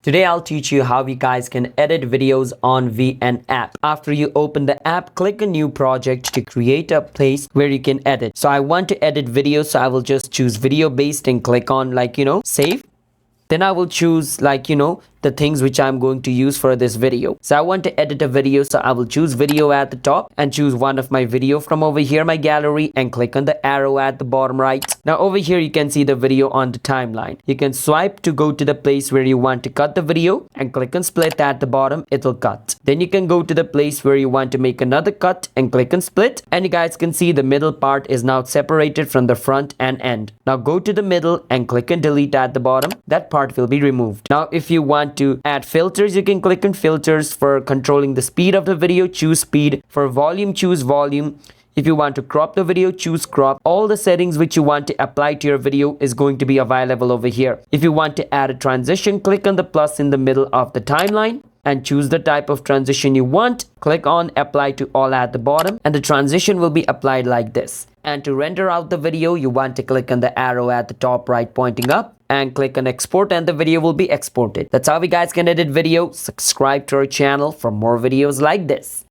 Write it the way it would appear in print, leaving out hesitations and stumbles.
Today I'll teach you how you guys can edit videos on an app. After you open the app, click a new project to create a place where you can edit. So I want to edit videos, so I will just choose video based and click on save. Then I will choose the things which I'm going to use for this video. So I want to edit a video, so I will choose video at the top and choose one of my video from over here, my gallery, and click on the arrow at the bottom right. Now over here you can see the video on the timeline. You can swipe to go to the place where you want to cut the video and click on split at the bottom, it will cut. Then you can go to the place where you want to make another cut and click on split, and you guys can see the middle part is now separated from the front and end. Now go to the middle and click on delete at the bottom. That part will be removed. Now if you want to add filters, you can click on filters. For controlling the speed of the video, choose speed. For volume, choose volume. If you want to crop the video, choose crop. All the settings which you want to apply to your video is going to be available over here. If you want to add a transition, click on the plus in the middle of the timeline and choose the type of transition you want. Click on apply to all at the bottom, and the transition will be applied like this. And to render out the video, you want to click on the arrow at the top right pointing up and click on export, and the video will be exported. That's how you guys can edit video. Subscribe to our channel for more videos like this.